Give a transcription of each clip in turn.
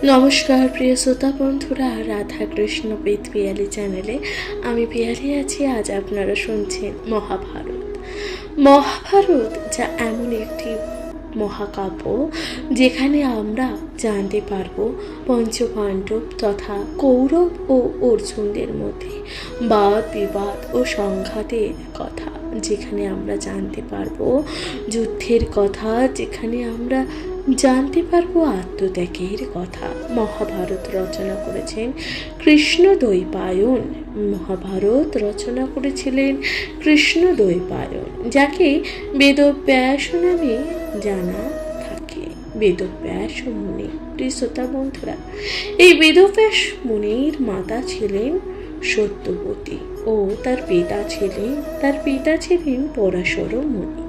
নমস্কার প্রিয় শ্রোতা বন্ধুরা, রাধা কৃষ্ণ বেদ পিয়ালি চ্যানেলে আমি পিয়ালি আছি। আজ আপনারা শুনছেন মহাভারত, যা এমন একটি মহাকাব্য যেখানে আমরা জানতে পারবো পঞ্চপাণ্ডব তথা কৌরব ও অর্জুনদের মধ্যে বাদ বিবাদ ও সংঘাতের কথা, যেখানে আমরা জানতে পারবো যুদ্ধের কথা, যেখানে আমরা জানতে পারবো আত্মত্যাগের কথা। মহাভারত রচনা করেছেন কৃষ্ণদ্বৈপায়ন। মহাভারত রচনা করেছিলেন কৃষ্ণদ্বৈপায়ন, যাকে বেদব্যাস নামে জানা থাকে। বেদব্যাস মুনি। প্রিয় শ্রোতা বন্ধুরা, এই বেদব্যাস মুনির মাতা ছিলেন সত্যবতী ও তার পিতা ছিলেন পরাশর মুনি।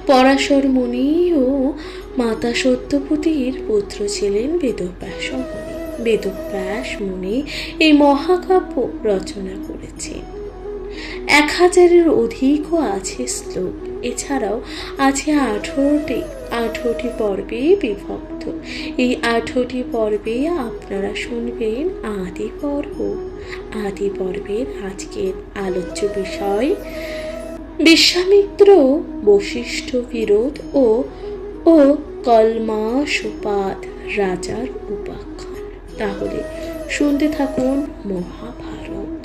পরাশর মুনি ও মাতা সত্যবতীর পুত্র ছিলেন বেদব্যাস মুনি। বেদব্যাস মুনি এই মহাকাব্য রচনা করেছেন। 1000-এর অধিকও আছে শ্লোক। এছাড়াও আছে 18টি পর্বে বিভক্ত। এই 18টি পর্বে আপনারা শুনবেন আদি পর্বের আজকের আলোচ্য বিষয় বিশ্বামিত্র বশিষ্ঠ বিরোধ ও কলমাসুপাদ রাজার উপাখ্যান। তাহলে শুনতে থাকুন মহাভারত।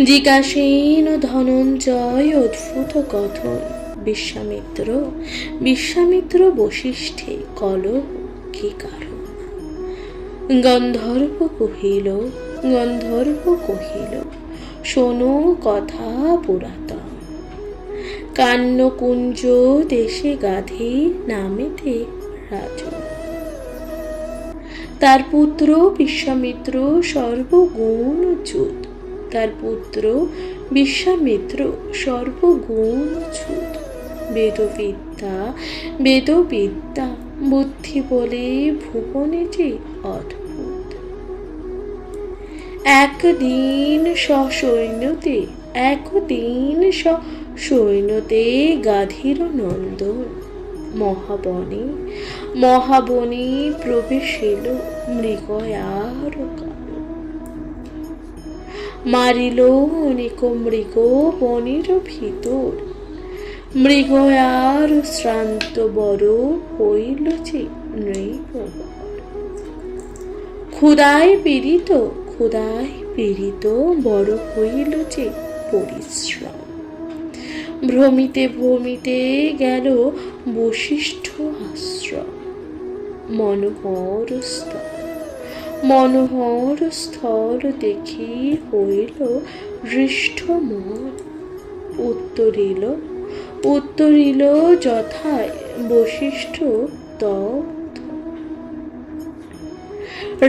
জিজ্ঞাসেন ধনঞ্জয় অদ্ভুত কথন বিশ্বামিত্র বশিষ্ঠে কলহ কি কারণ। গন্ধর্ব কহিল শোনো কথা পুরাতন। কান্যকুঞ্জ দেশে গাধী নামেতে রাজু। তার পুত্র বিশ্বামিত্র সর্বগুণচ্যুত। বেদবিদ্যা বুদ্ধি বলে ভুবনে যে অদ্ভুত। একদিন সসৈন্যতে গাধীর নন্দন মহাবনে প্রবেশিল মৃগয়ার কালো। মারিল অনেক মৃগ বনের ভিতর। মৃগয়ার শ্রান্ত বড় হইল যে নৃপবর। ক্ষুধায় পীড়িত বড় হইল যে পরিশ্রম। ভ্রমিতে গেল বশিষ্ঠ আশ্রম। মনোহর স্থল দেখি হইল হৃষ্ট মন। উত্তরিল যথায় বশিষ্ঠ তপ্ত।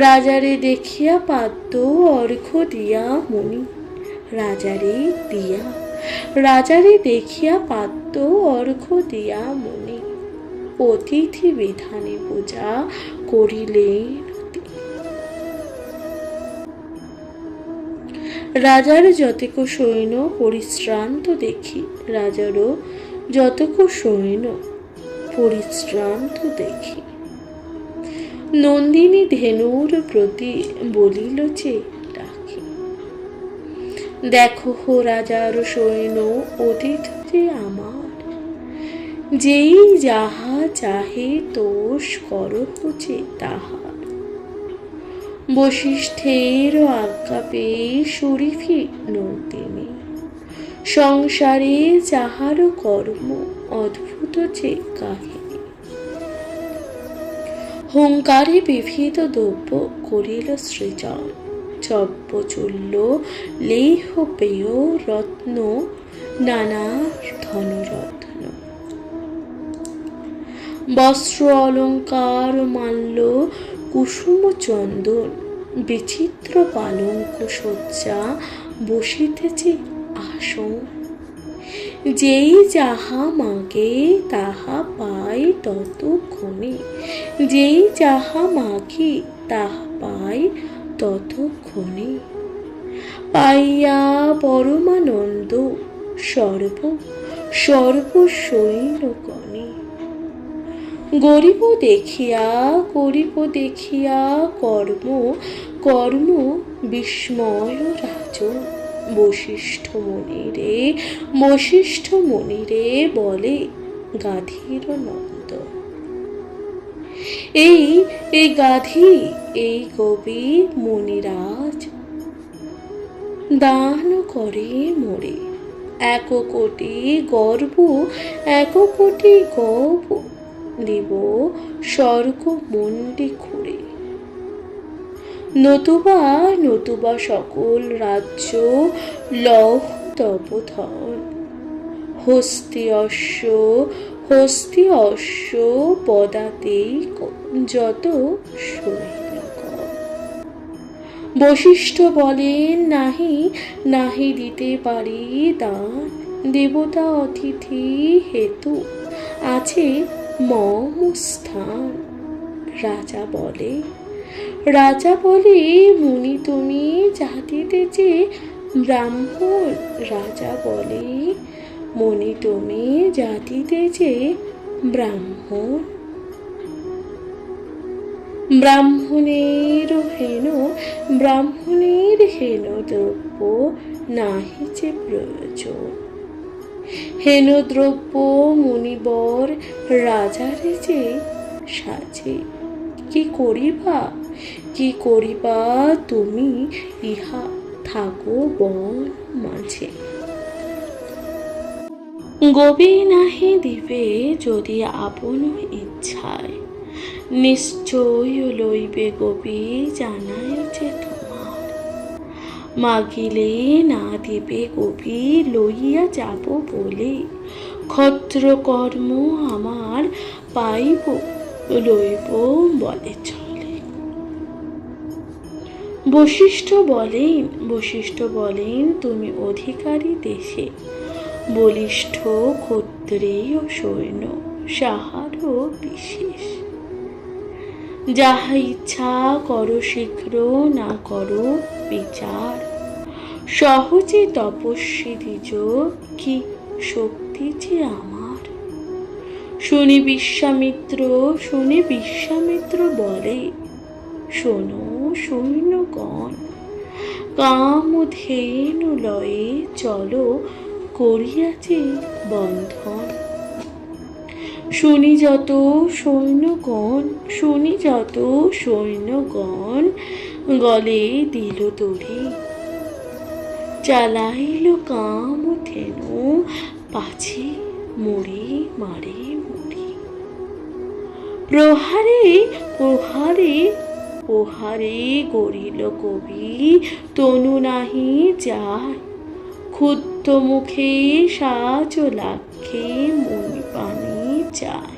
রাজারে দেখিয়া পাদ্য অর্ঘ্য দিয়া মুনি। রাজারে দেখিয়া পাদ্য অর্ঘ্য দিয়া মুনি। অতিথি বিধানে পূজা করিলেন। রাজার যতক সৈন্য পরিশ্রান্ত দেখি। নন্দিনী ধেনুর প্রতি বলিল যে ডাকি। দেখো রাজার সৈন্য অতিথ যে আমার। যেই যাহা চাহে তোষ করহ যে তাহার। বশিষ্ঠের আজ্ঞা পেয়ে শরীফী নন্দিনী। সংসারে যাহার কর্ম অদ্ভুত যে কাহিনী। হুঙ্কারে বিবিধ দ্রব্য করিল সৃজন। চব্যচূল্য লেহ পেয় রত্ন নানা ধনরত্ন। বস্ত্র অলঙ্কার মাল্য কুসুম চন্দন। বিচিত্র পালঙ্ক শয্যা বসিতেছে আসন। যেই যাহা মাগে তাহা পায় ততক্ষণে। পাইয়া পরমানন্দ সর্বসৈন্যগণে। গরিব দেখিয়া গরিব দেখিয়া কর্ম কর্ম বিস্ময় রাজ বশিষ্ঠ মুনিরে বশিষ্ঠ মুনিরে বলে গাধীর নন্দ। এই গাধী এই কবি মুনিরাজ দান করে মোরে এক কোটি গর্ব এক কোটি গর্ব দিব স্বর্গ মন্ডি খুঁড়ে। নতুবা নতুবা সকল রাজ্য লহ তব ধন হস্তি অশ্ব পদাতেই যত সৈন্যগণ। বশিষ্ঠ বলেন নাহি নাহি দিতে পারি দান দেবতা অতিথি হেতু আছে মম স্থান। রাজা বলে মুনি তুমি জাতিতে যে ব্রাহ্মণ। রাজা বলে মুনি তুমি জাতিতে যে ব্রাহ্মণ। ব্রাহ্মণের হেন দ্রব্য নাহি যে প্রয়োজন। হেন দ্রব্য মুনিবর রাজারে যে সাজে। কি করিবা তুমি ইহা থাকো বন মাঝে। গবি নাহি দিবে যদি আপন ইচ্ছায় নিশ্চয় লইবে গবি জানায় যে তোমার। মাগিলে না দিবে গবি লইয়া যাব বলে ক্ষত্র কর্ম আমার পাইব লইব বলে চলে। বশিষ্ঠ বলেন তুমি অধিকারী দেশে বলিষ্ঠ ক্ষত্রিয় সৈন্য সাহারও বিশেষ। যাহা ইচ্ছা করো শীঘ্র না করো বিচার। সহজে তপস্বী দ্বিজ কি শক্তি যে আমার। শুনি বিশ্বামিত্র বলে শোনো সৈন্যগণ কামধেনু লয়ে চলো করিয়াছে বন্ধন। শুনি যত সৈন্যগণ গলে দিল তরি চালাইল কামধেনু পাছে মুড়ি মারে মুড়ি। প্রহারে গড়িল কবি তনু নাহি যায়। ক্ষুদ্র মুখে সাজ লাক্ষে মুনি পানি চায়।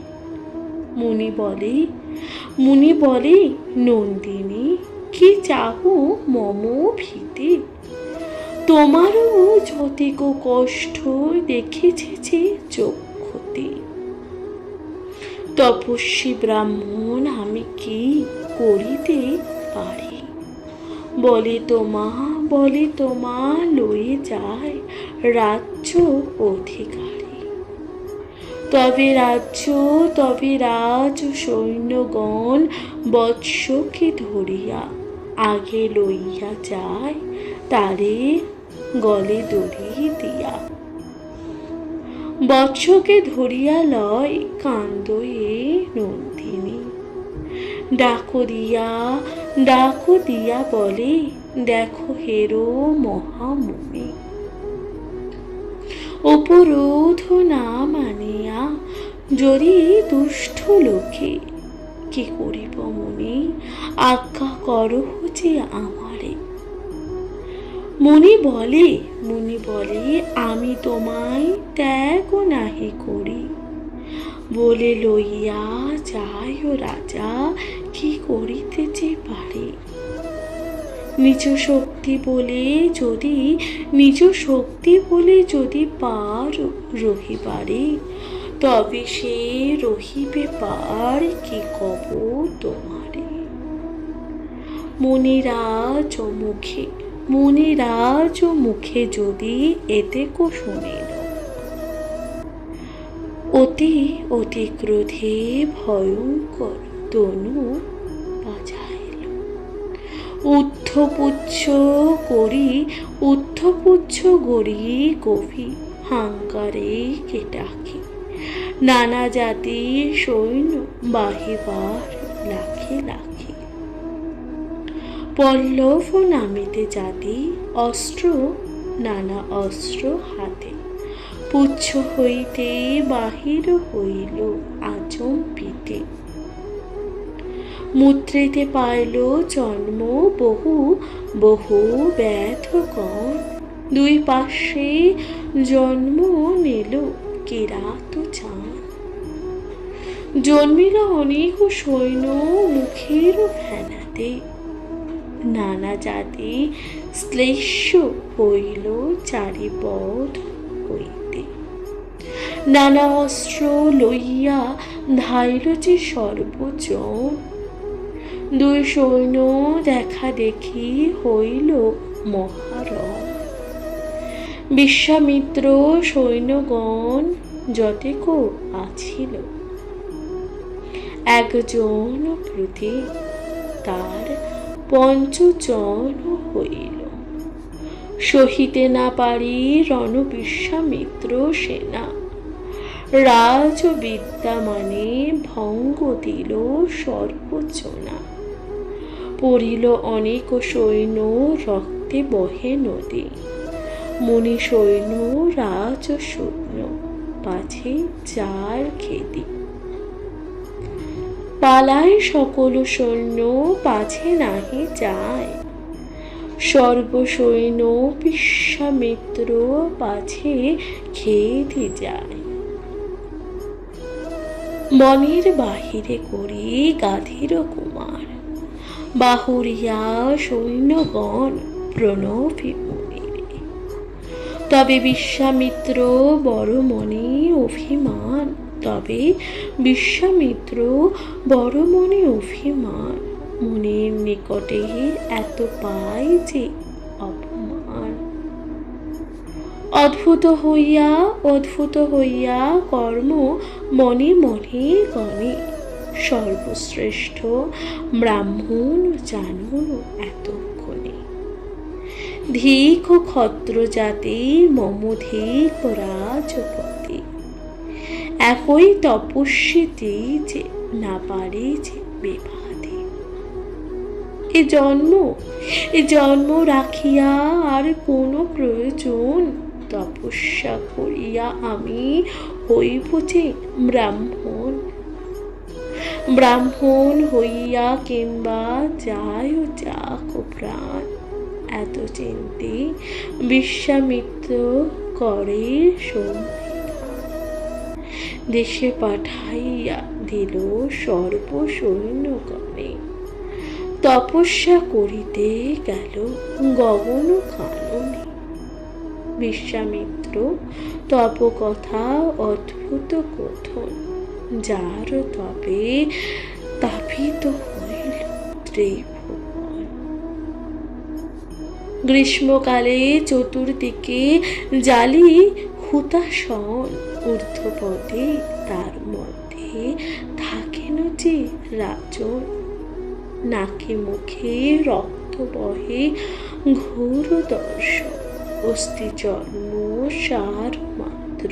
মুনি বলে নন্দিনী কি চাহো মম ভীতে। তোমারও যতিক কষ্ট দেখেছে যে চক্ষুতে। তপস্বী ব্রাহ্মণ আমি কি করিতে পারি। বলে তোমা লয়ে যায় রাজ্য অধিকারী। তবে রাজ সৈন্যগণ বৎসকে ধরিয়া আগে লইয়া যায় তারে গলে দড়ি দিয়া। বৎসকে ধরিয়া লয় কান্দয়ে নন্দিনী। ডাকো দিয়া বলে দেখো হেরো মহামুনি। উপরোধ না মানিয়া যদি দুষ্ট লোকে কি করিব মুনি আজ্ঞা করো যে আমারে। মুনি বলে আমি তোমায় ত্যাগ নাহি করি। বলে লইয়া যায় রাজা কি করিতে পারে। নিজ শক্তি বলে যদি পার রহিবারে তবে সে রহিবে পার কি কব তোমারে। মুনিরাজ মুখে যদি এতেকো শুনিল অতি অতি ক্রোধে ভয়ঙ্কর তনু বাজাইল। উদ্ধপুচ্ছ গড়ি কবি হাঙ্গারে কেটাকে, নানা জাতির সৈন্য বাহিবার লাখে লাখে। পল্লব নামিতে জাতি অস্ত্র, নানা অস্ত্র হাতে, পুচ্ছ হইতে বাহির হইল আচম্বিতে। মূত্রিতে পাইল জন্ম বহু বহু ব্যথকণ, দুই পার্শ্বে জন্ম নিল কিরাত চান। জন্মিল অনেক সৈন্য মুখের ফেনাতে, নানা জাতি শ্লেষ্য হইল চারিপদ হইতে। নানা অস্ত্র লইয়া ধাইল যে সর্বজন, দুই সৈন্য দেখা দেখি হইল মহারণ। বিশ্বামিত্র সৈন্যগণ যতেক আছিল, একজন প্রতি তার ৫ জন হইল। সহিতে না পারি রণ বিশ্বামিত্র সেনা, রাজবিদ্যা মানে ভঙ্গ দিল সর্বজনা। পড়িল অনেক সৈন্য রক্তে বহে নদী, মুনি সৈন্য রাজ সৈন্য পাছে যার খেদি। পালায় সকল সৈন্য পাছে নাহি যায়, সর্বসৈন্য বিশ্বামিত্র পাছে খেদি যায়। বনের বাহিরে করি গাধীর কুমার, বাহুরিয়া সৈন্যগণ প্রণবী মুনিরে। তবে বিশ্বামিত্র বড় মনে অভিমান, তবে বিশ্বামিত্র বড় মনে অভিমান। মুনির নিকটে এত পাই যে অপমান। অদ্ভুত হইয়া কর্ম মনে মনে গণে, সর্বশ্রেষ্ঠ ব্রাহ্মণ জানুন এতক্ষণে। ধিক ক্ষত্র জাতি মম ধিক রাজপতি, একই তপস্বীতে যে না পারে যে বিবাদে। এ জন্ম রাখিয়া আর কোনো প্রয়োজন, তপস্যা করিয়া আমি হইব যে ব্রাহ্মণ। ব্রাহ্মণ হইয়া কিংবা যায় যাক প্রাণ, এত চিন্তে বিশ্বামিত্র করে সংবিধান। দেশে পাঠাইয়া দিল সর্বসৈন্যগণে, তপস্যা করিতে গেল গগন কাননে। বিশ্বামিত্র তপ কথা অদ্ভুত কথন, যার তবে তাপিত হইল ত্রিভুবন। গ্রীষ্মকালে চতুর্দিকে জালি হুতাশন, ঊর্ধ্বপদে তার মধ্যে থাকেন যে রাজন। নাকে মুখে রক্ত বহে ঘোর দর্শন, অস্থি জন্ম সার মাত্র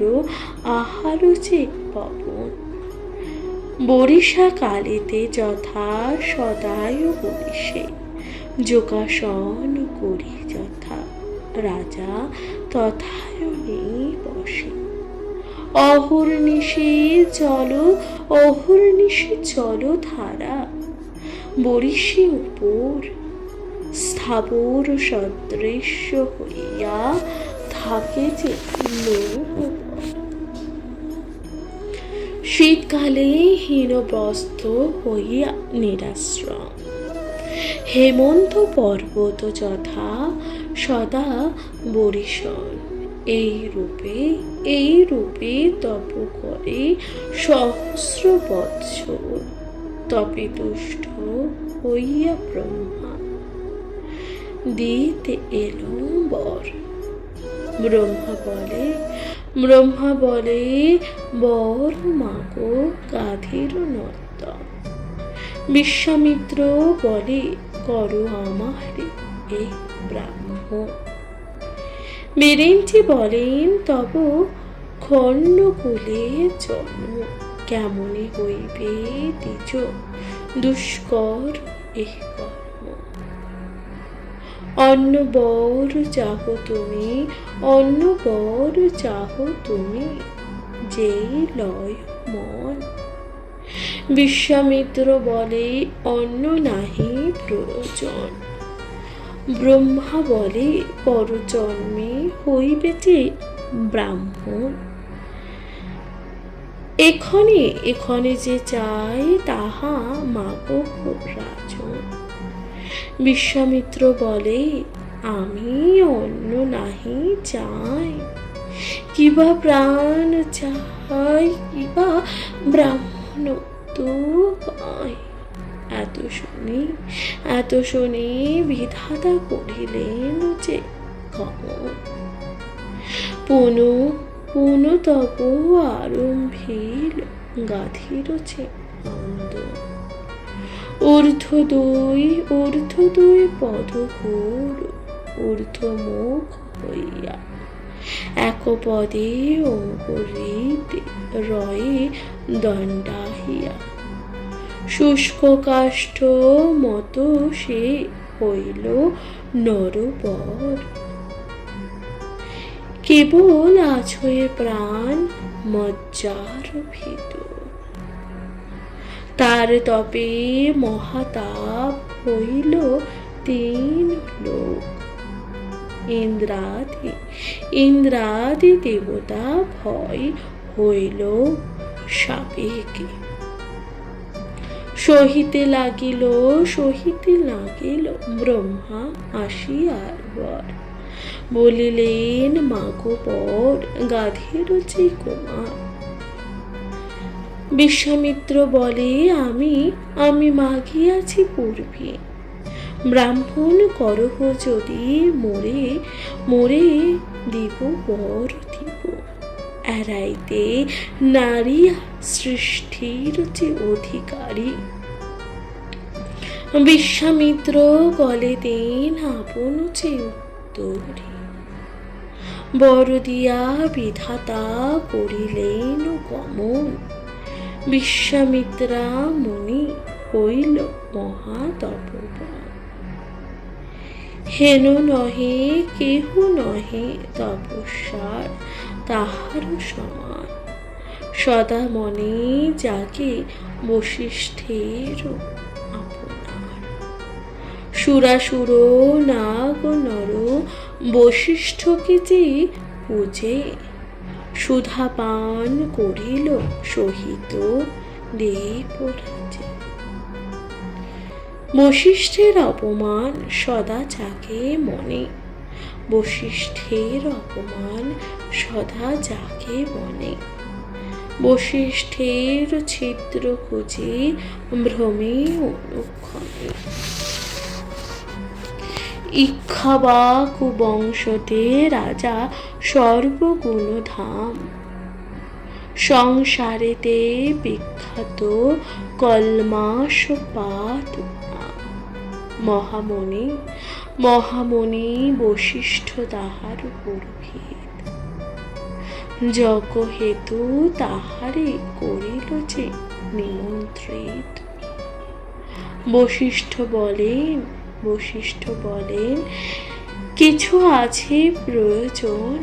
আহার যে পবন। বরিশা কালেতে যথা সদায় বরিশে, যোগাসন করি যথা রাজা তথায়নে বসে। অহর্নিশি জলধারা, বরিশি উপর স্থাবর সদৃশ্য হইয়া থাকে যে লৌহ। শীতকালে হীনবস্ত্র হইয়া নিরাশ্রম, হেমন্ত পর্বত যথা সদা বরিশন। এই রূপে তপ করে সহস্র বৎসর, তপে তুষ্ট হইয়া ব্রহ্মা দিতে এলো বর। ব্রহ্মা বলে, ব্রহ্মা বলে বর মাগো গাধীর নর্তন। বিশ্বামিত্র বলে করো আমার এই ব্রাহ্মণ। বিরিঞ্চি বলেন তব খণ্ডকুলে জন্ম, কেমনে হইবে দ্বিজ দুষ্কর এই কর্ম। অন্য বর চাহ তুমি, অন্য বর চাহ তুমি, যেই লয় মন। বিশ্বামিত্র বলে অন্য নাহি প্রয়োজন। ব্রহ্মা বলে পরজন্মে হইবে যে ব্রাহ্মণ। এক্ষণে এক্ষণে যে চাই তাহা মাগো রাজন। বিশ্বামিত্র বলে আমি অন্য নাহি চাই, কিবা প্রাণ চাই, কিবা ব্রাহ্মণ তো পাই। এত শুনি বিধাতা করিলেন যে কমন। পুনঃ তব আরম্ভিল গাধীর যে নন্দন। ঊর্ধ্ব দুই পদঘূর, ঊর্ধ্বমুখ হইয়া এক পদে অঙ্কুরিতে রয়ে দণ্ডাহিয়া। শুষ্ক কাষ্ঠ মত সে হইল নরবর। কেবল আছয়ে প্রাণ মজ্জার ভিতর। তার তপে মহাতাপ হইল তিন লোক। ইন্দ্রাদি দেবতা ভয় হইল সাবেকে। সহিতে লাগিল ব্রহ্মা আসিয়ার বর। বলিলেন মাগো বর গাধীর যে কুমার। বিশ্বামিত্র বলে আমি মাগিয়াছি পূর্বে, ব্রাহ্মণ করহ যদি মোরে দিব বর দিব। এড়াইতে নারী সৃষ্টির যে অধিকারী। বিশ্বামিত্র গলে দেন আপন যে উত্তরী। বর দিয়া বিধাতা করিলেন গমন। বিশ্বামিত্রা মুনি হইল মহাতপোবন। হেন নহে কেহ নহে তপস্যার তাহার সমান। সদা মনে জাগে বশিষ্ঠের আপনার। সুরাসুর নাগ নর বশিষ্ঠকে যে পূজে। সুধা পান করিল সহিত দেবরাজে। বশিষ্ঠের অপমান সদা জাগে মনে। বশিষ্ঠের অপমান সদা জাগে মনে। বশিষ্ঠের ছিদ্র খুঁজে ভ্রমে অনুক্ষণে। ইক্ষ্বাকু বংশতে রাজা সর্বগুণধাম। সংসারেতে বিখ্যাত কলমাসপাত। মহামুনি বশিষ্ঠ তাহার পুরোহিত। যজ্ঞ হেতু তাহারে করিল যে নিমন্ত্রিত। বশিষ্ঠ বলেন কিছু আছে প্রয়োজন।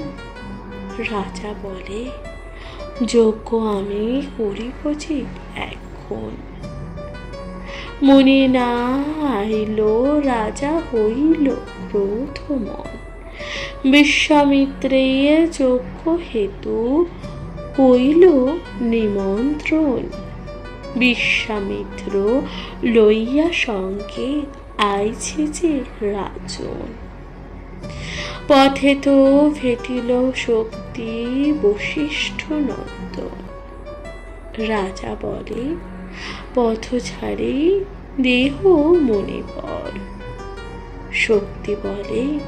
রাজা বলে যজ্ঞ আমি করিব যে এখন। মুনি না আইল রাজা হইল ক্রোধমন। বিশ্বামিত্রে যজ্ঞ হেতু হইল নিমন্ত্রণ। বিশ্বামিত্র লইয়া সঙ্গে আইছে যে রাজন। পথে তো ভেটিল শক্তি বশিষ্ঠ নন্দন। রাজা বলে পথ ছাড়ি দেহ মণিবর। শক্তি বলে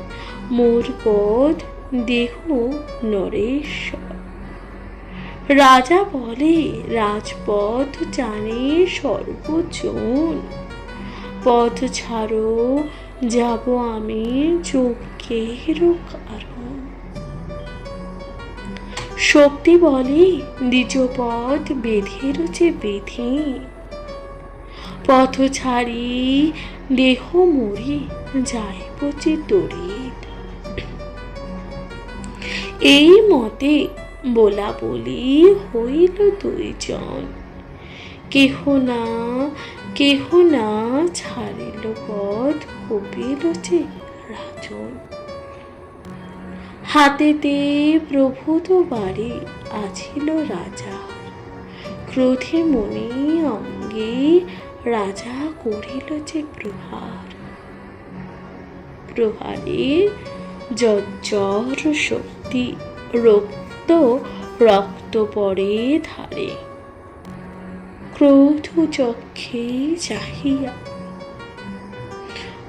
মোর পদ দেহ নরেশ্বর। রাজা বলে, রাজপথ জানে সর্বজন, পথ ছাড়ো, যাব আমি যজ্ঞের কারণ। শক্তি বলে, দ্বিজ পথ বেঁধের যে বেঁধে, পথ ছাড়ি দেহ মরি, যাইব যে তড়িৎ। এই মতে বলা বলি হইল দুইজন, কেহ না ছাড়িল পথ, কপিল যে রাজন। হাতেতে প্রভূত বাড়ি আছিল রাজার, ক্রোধে মনে অঙ্গে রাজা করিল যে প্রহার। প্রহারে জর্জর শক্তি, রক্ত পড়ে ধারে। ক্রোধ চক্ষে চাহিয়া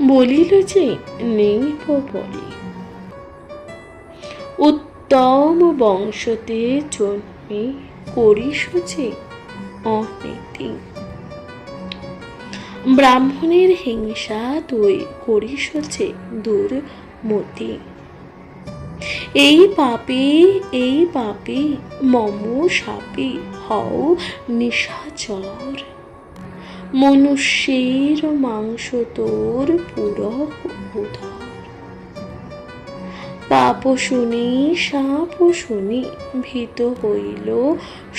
বলিল যে নেইব পরে, উত্তম বংশতে জন্মে করিস যে অনীতি। ব্রাহ্মণের হিংসা তুই করিস যে দুর্মতি। এই পাপে মম শাপে হও নিশাচর, মনুষ্যের মাংস তোর পুরহ উদর। পাপ শুনি শাপ শুনি ভীত হইল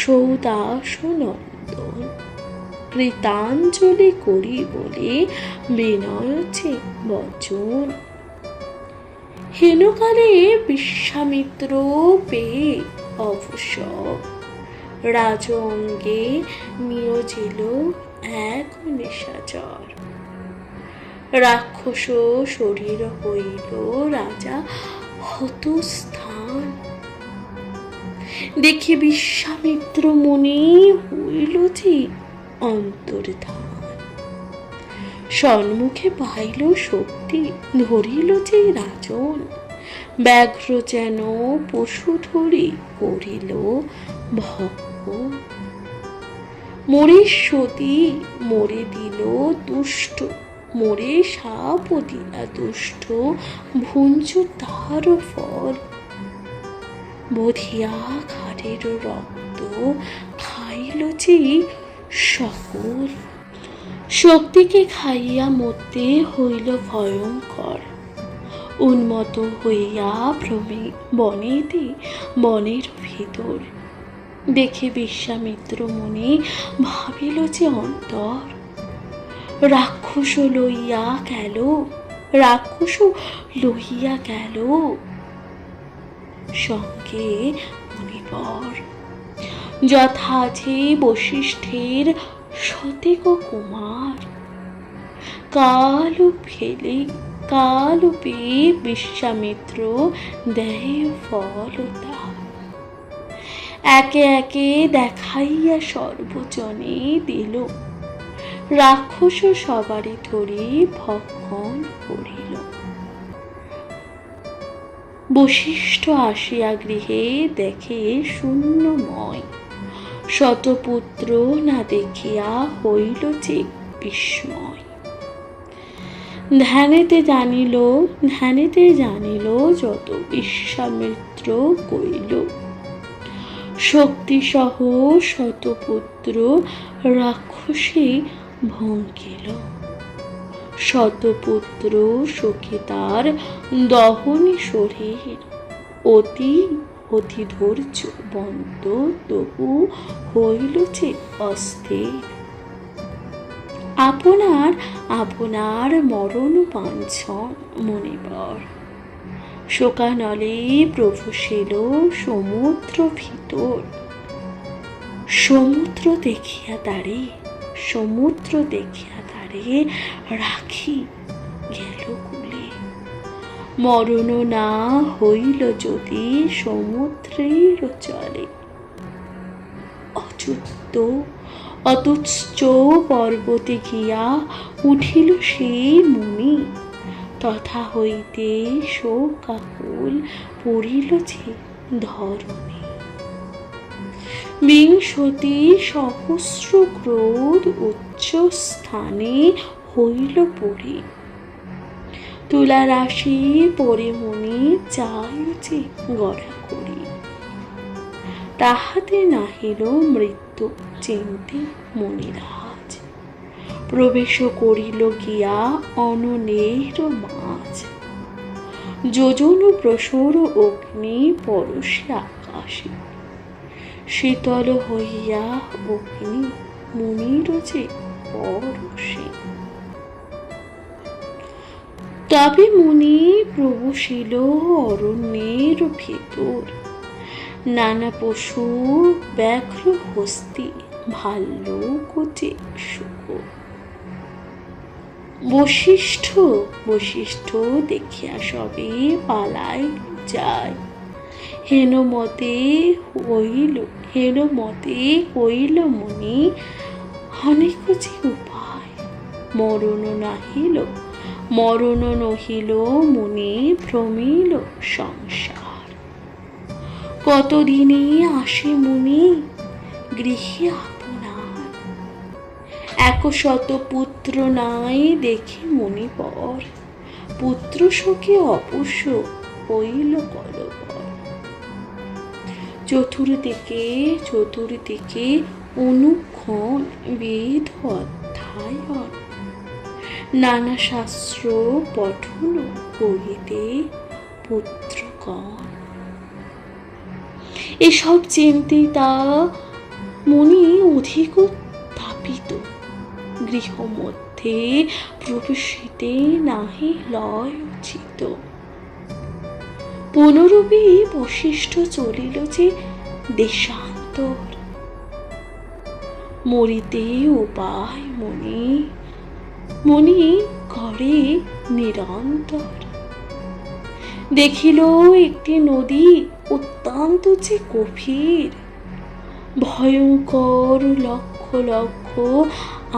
সৌদাস নন্দন, কৃতাঞ্জলি করি বলে বিনয় যে বচন। হেনকালে বিশ্বামিত্র পেয়ে অবসর, রাজ অঙ্গে নিয়োজিল এক নিশাচর। রাক্ষস শরীর হইল রাজা হতস্থান, দেখে বিশ্বামিত্র মনে হইল যে অন্তর্ধান। সম্মুখে পাইল শক্তি, ধরিল যে রাজন, ব্যাঘ্র যেন পশু ধরি করিল ভক্ষ। মোরে সতী মোরে দিল তুষ্ট, মোরে সাপ দিলা দুষ্ট, ভুঞ্জ তার ফল। বধিয়া ঘাড়ের রক্ত খাইল যে সকল, শক্তিকে খাইয়া মরতে হইল ভয়ঙ্কর। উন্মত্ত হইয়া ভ্রমে বনের ভিতর, দেখে বিশ্বামিত্র মনে ভাবিল যে অন্তর। রাক্ষস লইয়া গেল সঙ্গে মুনিবর, যথা যে বশিষ্ঠের সতেক কুমার। কাল পেয়ে বিশ্বামিত্র দেয় ফল তার, একে একে দেখাইয়া সর্বজনে দিল, রাক্ষস সবারই ধরি ভক্ষণ করিল। বশিষ্ঠ আসিয়া গৃহে দেখে শূন্যময়, শতপুত্র না দেখিয়া হইল যে বিস্ময়। ধ্যানেতে জানিল যত বিশ্বামিত্র কইল, শক্তিসহ শতপুত্র রাক্ষসে ভঙ্কিল। শতপুত্র সখী তার দহনী শরীর, অতি ধৈর্যবন্ত তবু হইল যে অস্থির। আপনার মরণ বাঞ্ছন মনিবর, শোকানলে প্রভুশিল সমুদ্র ভিতর। সমুদ্র দেখিয়া তারে রাখি গেল কুলে। মরণ না হইল যদি সমুদ্রের জলে, অতুচ্চ পর্বতে গিয়া উঠিল সেই মুনি, তথা হইতে শোকাকুল পড়িল যে ধরণী। বিংশতি সহস্র ক্রোধ উচ্চ স্থানে হইল পরি। তুলা রাশি পরিমণি চাই যে গড়া করি। তাহাতে নাহিল মৃত্যু চিন্তে মণিরাজ। প্রবেশ করিল গিয়া অননের মাঝ। যোজন প্রসর অগ্নি পরশে আকাশে। শীতল হইয়া অগ্নি মুনির যে পরশে। তবে মুনি প্রবেশিল অরণ্যের ভেতর। নানা পশু ব্যাঘ্র হস্তি ভাল্লুক যে শুকর। বশিষ্ঠ দেখিয়া সবে পালাই যায়। হেনমতে হইল মুনি অনেক যে উপায়। মরণ নহিল মুনি ভ্রমিল সংসার। কতদিনে আসে মুনি গৃহে আপনার। 100 পুত্র নাই দেখে মুনি পর। পুত্র শোকে অবশ্য হইল কলবর। চতুর্দিকে অনুক্ষণ বেদ অধ্যয়ন। নানা শাস্ত্র পঠন করিতে পুত্রগণ। এসব চিন্তিতা মুনি অধিক তাপিত। গৃহ মধ্যে প্রবেশিতে নাহি লয় উচিত। পুনরূপে বশিষ্ঠ চলিল যে দেশান্তর। মরিতে উপায় মুনি করে নিরন্তর। দেখিল একটি নদী অত্যন্ত যে গভীর। ভয়ঙ্কর লক্ষ লক্ষ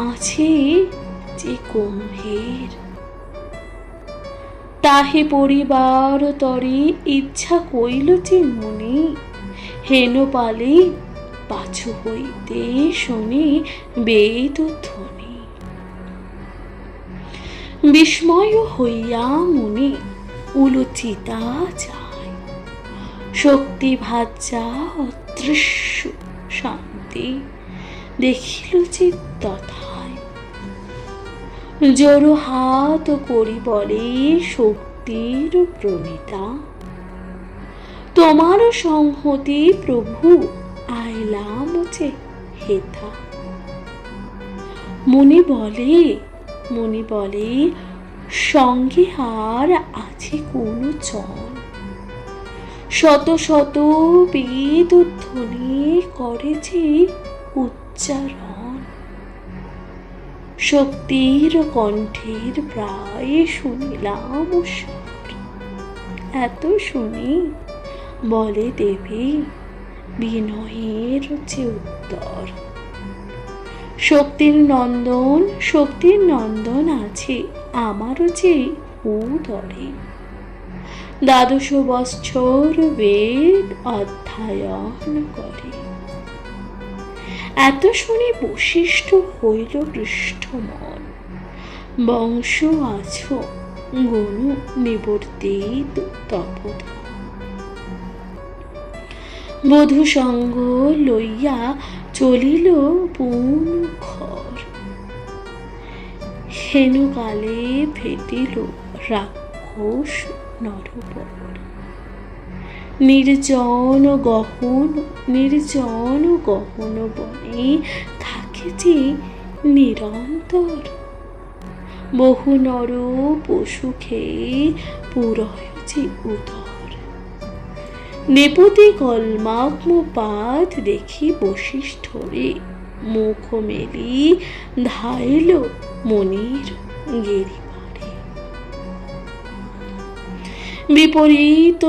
আছে যে কুম্ভীর। তাহে পরিবার তরে ইচ্ছা কইল যে মুনি। হেন পালে পাছু হইতে শুনি বেদ ধ্বনি। বিস্ময় হইয়া মুনি উলুচিতা যায়। শক্তি ভাজ্যা অদৃশ্য শান্তি দেখিল যে তথায়। জোড় হাত করি বলে শক্তির প্রণীতা। তোমার সংহতি প্রভু আইলাম যে হেথা। মুনি বলে সঙ্গে আর আছে কোন চল। শত শত বেদ ধ্বনি করেছে উচ্চারণ। শক্তির কণ্ঠের প্রায় শুনিলাম স্বর। এত শুনি বলে দেবী বিনয়ের যে উত্তর। শক্তির নন্দন আছে আমারও যে উদরে। 12 বৎসর বেদ অধ্যয়ন করে। এত শুনে বশিষ্ঠ হইল হৃষ্টমন। বংশ আছো গুণ নিবর্তিত তপোধন। বধূ সঙ্গ লইয়া চলিল পুন ঘর। হেনুকালে ফেটিল রাক্ষস নরবর। নির্জন গহন বনে থাকে যে নিরন্তর। বহু নর পশু খেয়ে পুরয় যে উদর। নেপতি কলমাগ্ম পাত দেখি বশিষ্ঠরে। মুখ মেলি ধাইল মনির গিরিবারে। বিপরীত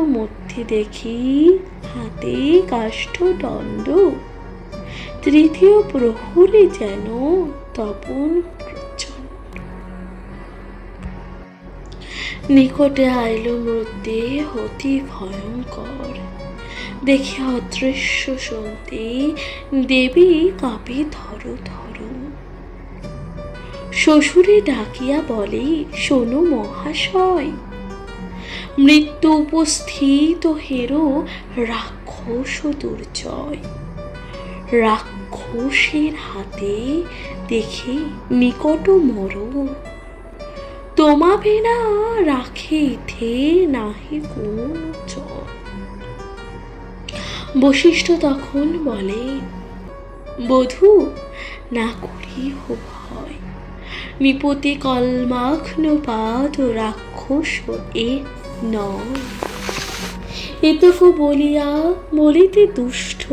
মূর্তি দেখি হাতে কাষ্ঠদণ্ড। তৃতীয় প্রহরে যেন তপন প্রচণ্ড। নিকটে আইল মূর্তি অতি ভয়ঙ্কর। দেখে অদৃশ্য শুনতে দেবী কাঁপে ধরো ধরো। শ্বশুরে ডাকিয়া বলে, শোনো মহাশয়, মৃত্যু উপস্থিত হেরো রাক্ষস দুর্জয়। রাক্ষসের হাতে দেখে নিকট মরণ, তোমাবে না রাখে ইথে নাহি কোন জন। বশিষ্ঠ তখন বলে, বধূ না করিও ভয়, নিপতি কলমাঘ্ন পাদ রাক্ষস এ নয়। এতক বলিয়া বলিতে দুষ্ট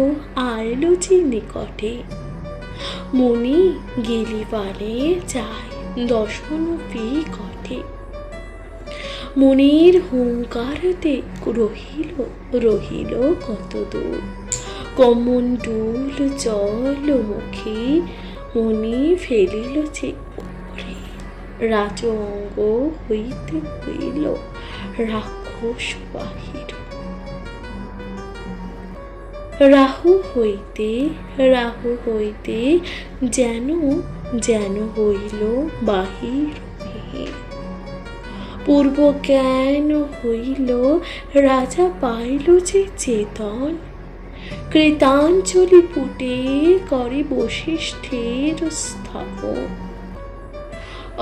আইল যে নিকটে, মুনি গেলিবারে যায় দশন বিকটে। মুনির হুঙ্কারতে রহিল রহিল কত দূর, কমণ্ডূল জল মুখে মুনি ফেলিল যে উপরে। রাজ অঙ্গ হইতে হইল রাক্ষস বাহির, রাহু হইতে যেন যেন হইল বাহির। পূর্ব জ্ঞান হইল রাজা পাইল যে চেতন, কৃতাঞ্জলি পুটে করে বশিষ্ঠের স্থাপন।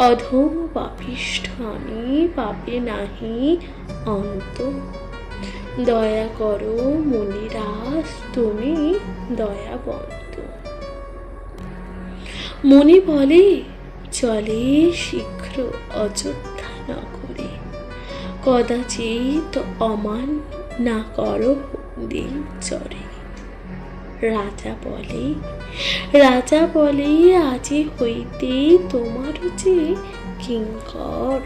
অধম পাপিষ্ঠ আমি, পাপে নাহি অন্ত, দয়া করো মুনিরাজ তুমি দয়াবন্ত। মুনি বলে, চলে শীঘ্র অযোধ্যা নগরে, কদাচিৎ অমান না করো দিনচরে। রাজা বলে আজি হইতে তোমার যে কিঙ্কর,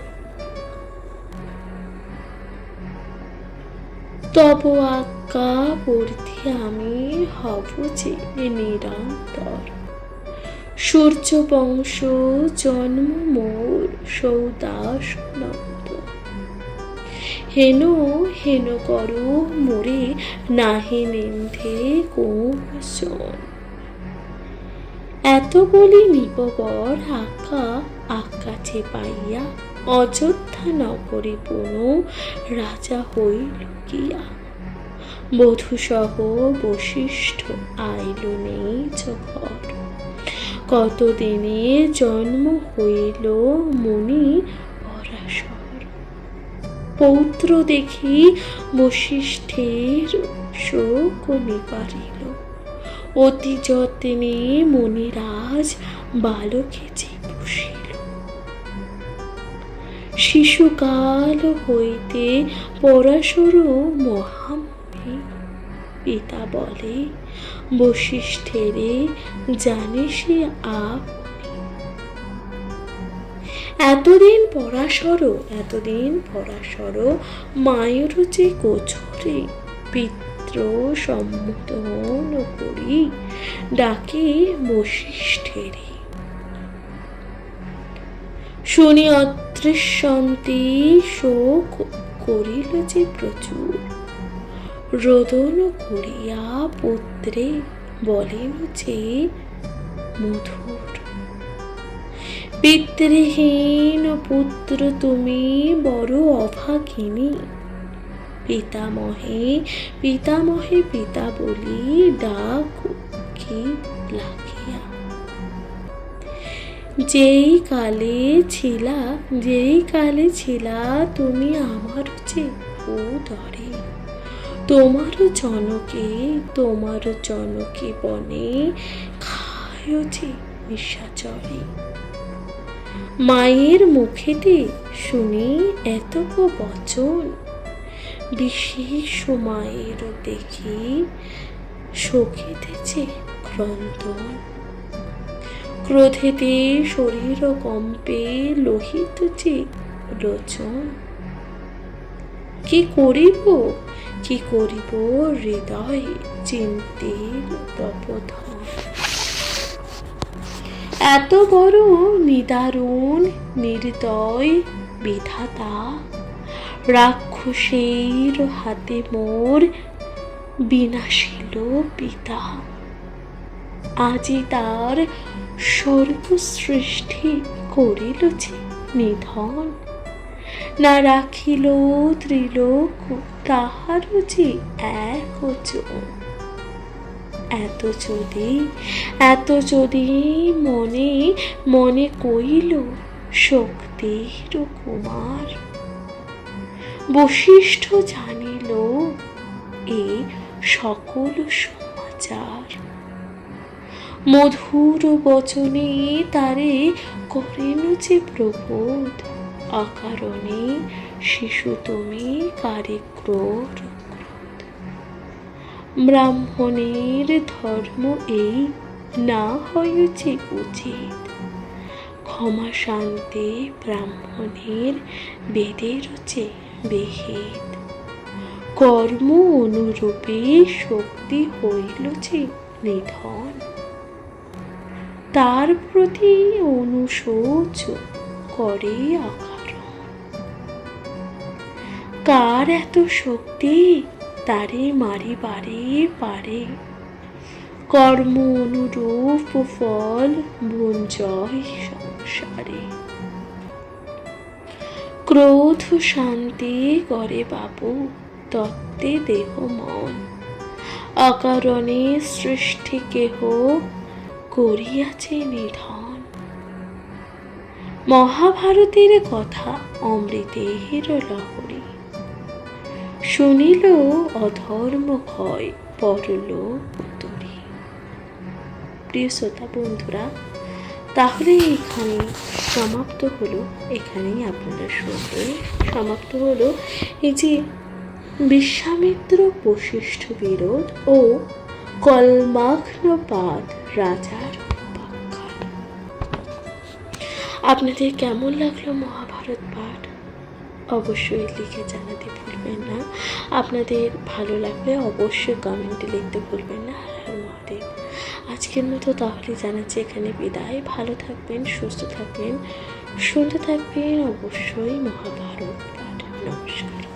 তব আজ্ঞা বর্ধি আমি হব যে নিরন্তর। সূর্য বংশ জন্ম মোর সৌদাস নন্দ, হেন হেন করো মোরে নাহি নিন্ধে কোন জন। এত বলি নিপবর আকাছে পাইয়া, অযোধ্যা নগরে পুনঃ রাজা হইল গিয়া। বধূ সহ বশিষ্ঠ আইল নিজ ঘর, কতদিনে জন্ম হইল মুনি পরাশর। পৌত্র দেখি বশিষ্ঠের শোক নিবারিল, অতি যত্নে মুনিরাজ বালকে যে পুষিল। শিশুকাল হইতে পরাশর মহামুনি, পিতা বলে বশিষ্ঠেরে জানে সে আপনি। এতদিন পরাশর মায়ের যে গোচরে, পিতৃ সম্বোধন করি ডাকে বশিষ্ঠেরে। শুনি অদৃশ্যন্তে শোক করিল যে প্রচুর, রোদন করিয়া পুত্রে বলেন যে মধুর। পিতৃহীন পুত্র তুমি বড় অভাগিনী, পিতামহে পিতা বলি ডাক কি লাগিয়া। যেই কালে ছিলা তুমি আমার যে উদরে, তোমার জনকে বনে খায় যে নিশাচরে। মায়ের মুখেতে শুনি এতক বচন, বিশেষ মায়ের দেখি শোকিতেছে ক্রন্দন। ক্রোধেতে শরীর কম্পে লোহিত যে লোচন। কি করিব হৃদয় চিন্তির তপোধন। এত বড় নিদারুণ নির্দয় বিধাতা, রাক্ষসের হাতে মোর বিনাশিল পিতা, আজি তার স্বর্গ সৃষ্টি করিল যে নিধন। না রাখিল ত্রিলোক তাহার যে একজন। এত যদি মনে মনে কইল শক্তির কুমার, বশিষ্ঠ জানিল এই সকল সমাচার। মধুর বচনে তারে করেন যে প্রবোধ, অকারণে শিশু তুমি কারে ক্রোধ। ব্রাহ্মণের ধর্ম এই না হয়েছে উচিত, ক্ষমা শান্তি ব্রাহ্মণের বেদের যে বিহিত। কর্ম অনুরূপে শক্তি হইল যে নিধন, তার প্রতি অনুশোচ করে অকারণ। কার এত শক্তি তারে মারিবারে পারে, কর্ম অনুরূপ ফল ভঞ্জয় সংসারে। ক্রোধ শান্তি করে বাবু তত্ত্বে দেহ মন, অকারণে সৃষ্টি কেহ করিয়াছে নিধন। মহাভারতের কথা অমৃতের লহরী, শুনিল অধর্ম ক্ষয় পরলোক তরী। প্রিয় শ্রোতা বন্ধুরা, তাহলে এখানে সমাপ্ত হলো, এখানেই আপনারা শুনবেন সমাপ্ত হলো এই যে বিশ্বামিত্র বশিষ্ঠ বিরোধ ও কলমাঘ্নপাদ রাজার উপাখ্যান। আপনাদের কেমন লাগলো মহাভারত পাঠ অবশ্যই লিখে জানাতে ভুলবেন না। আপনাদের ভালো লাগলে অবশ্যই কমেন্টে লিখতে ভুলবেন না। হর হর মহাদেব। আজকের মতো তাহলে জানাচ্ছি এখানে বিদায়। ভালো থাকবেন, সুস্থ থাকবেন, শুনতে থাকবেন অবশ্যই মহাভারত পাঠ। নমস্কার।